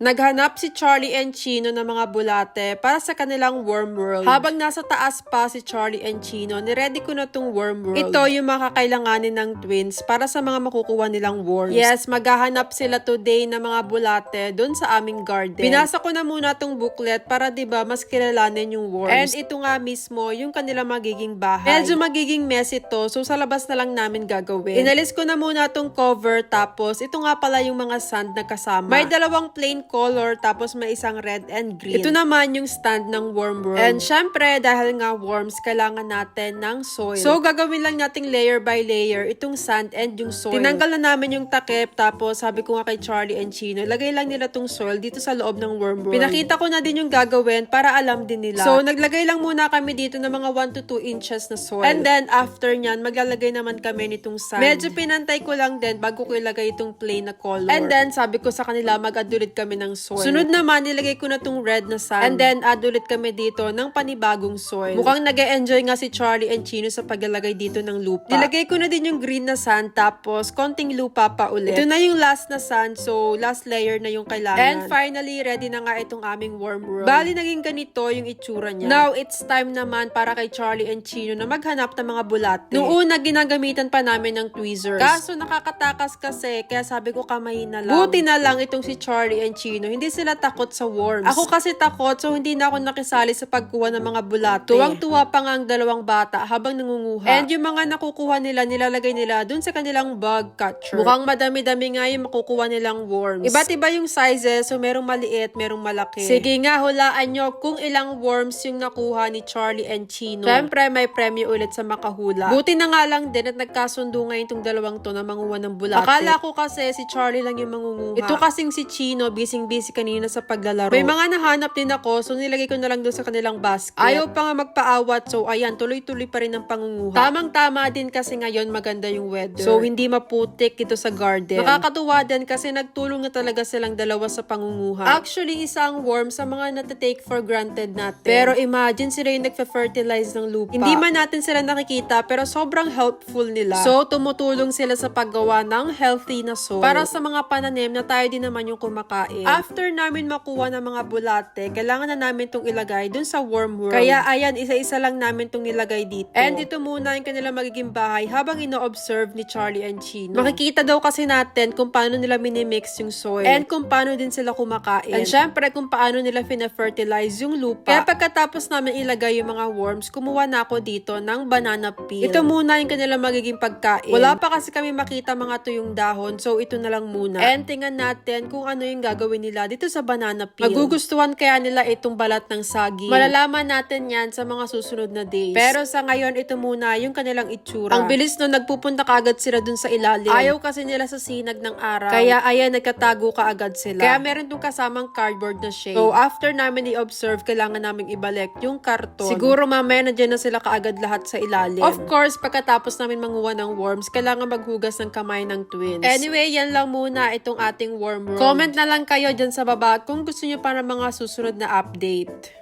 Naghanap si Charlie and Chino ng mga bulate para sa kanilang worm world. Habang nasa taas pa si Charlie and Chino, niready ko na tong worm world. Ito yung makakailanganin ng twins para sa mga makukuha nilang worms. Yes, maghahanap sila today ng mga bulate dun sa aming garden. Binasa ko na muna tong booklet para 'di ba mas kilalanin yung worms. And ito nga mismo yung kanilang magiging bahay. Medyo magiging messy to, so sa labas na lang namin gagawin. Inalis ko na muna tong cover, tapos ito nga pala yung mga sand na kasama. May dalawang plain color, tapos may isang red and green. Ito naman yung stand ng worm world. And syempre, dahil nga worms, kailangan natin ng soil. So, gagawin lang nating layer by layer itong sand and yung soil. Tinanggal na namin yung takip, tapos sabi ko nga kay Charlie and Chino, lagay lang nila tong soil dito sa loob ng worm world. Pinakita ko na din yung gagawin para alam din nila. So, naglagay lang muna kami dito ng mga 1 to 2 inches na soil. And then, after nyan, maglalagay naman kami nitong sand. Medyo pinantay ko lang din bago ko ilagay itong plain na color. And then, sabi ko sa kanila, mag-add ulit kami ng soil. Sunod naman, nilagay ko na tong red na sand. And then, add ulit kami dito ng panibagong soil. Mukhang nag-e-enjoy nga si Charlie and Chino sa paglalagay dito ng lupa. Nilagay ko na din yung green na sand, tapos konting lupa pa ulit. Ito na yung last na sand, so last layer na yung kailangan. And finally, ready na nga itong aming worm world. Bali, naging ganito yung itsura niya. Now, it's time naman para kay Charlie and Chino na maghanap ng mga bulate. Noong una, ginagamitan pa namin ng tweezers. Kaso, nakakatakas kasi, kaya sabi ko kamayin na lang. Buti na lang itong si Charlie and Chino, hindi sila takot sa worms. Ako kasi takot, so hindi na ako nakisali sa pagkuha ng mga bulate. Tuwang-tuwa pa nga ang dalawang bata habang nangunguha. And yung mga nakukuha nila, nilalagay nila dun sa kanilang bug catcher. Mukhang madami-dami nga yung makukuha nilang worms. Iba't iba yung sizes, so merong maliit, merong malaki. Sige nga, hulaan nyo kung ilang worms yung nakuha ni Charlie and Chino. Siyempre, may premyo ulit sa makahula. Buti na nga lang din at nagkasundo ngayon itong dalawang to na manguha ng bulate. Akala ko kasi si Charlie lang yung mangunguha. Ito kasing si Chino, busy kanina sa paglalaro. May mga nahanap din ako, so nilagay ko na lang doon sa kanilang basket. Ayaw pa nga magpaawat, so ayan, tuloy-tuloy pa rin ang pangunguha. Tamang-tama din kasi ngayon maganda yung weather. So, hindi maputik ito sa garden. Nakakatuwa din kasi nagtulong na talaga silang dalawa sa pangunguha. Actually, isang worm sa mga natatake for granted natin. Pero imagine sila yung nagfe-fertilize ng lupa. Hindi man natin sila nakikita, pero sobrang helpful nila. So, tumutulong sila sa paggawa ng healthy na soil. Para sa mga pananim na tayo din naman yung kumakain. After namin makuha ng mga bulate, kailangan na namin itong ilagay dun sa worm world. Kaya ayan, isa-isa lang namin itong nilagay dito. And ito muna yung kanilang magiging bahay habang ino-observe ni Charlie and Chino. Makikita daw kasi natin kung paano nila minimix yung soil. And kung paano din sila kumakain. And syempre kung paano nila fina-fertilize yung lupa. Kaya pagkatapos namin ilagay yung mga worms, kumuha na ako dito ng banana peel. Ito muna yung kanilang magiging pagkain. Wala pa kasi kami makita mga tuyong dahon, so ito na lang muna. And tingnan natin kung ano yung gagawin nila dito sa banana peel. Magugustuhan kaya nila itong balat ng saging. Malalaman natin yan sa mga susunod na days. Pero sa ngayon, ito muna yung kanilang itsura. Ang bilis no, nagpupunta kaagad sila dun sa ilalim. Ayaw kasi nila sa sinag ng araw. Kaya ayan, nagkatago kaagad sila. Kaya meron tong kasamang cardboard na shade. So after namin i-observe, kailangan namin ibalik yung karton. Siguro mamaya nandiyan na sila kaagad lahat sa ilalim. Of course, pagkatapos namin manguha ng worms, kailangan maghugas ng kamay ng twins. Anyway, yan lang muna itong ating worm world. Comment na lang kayo dyan sa baba kung gusto nyo para mga susunod na update.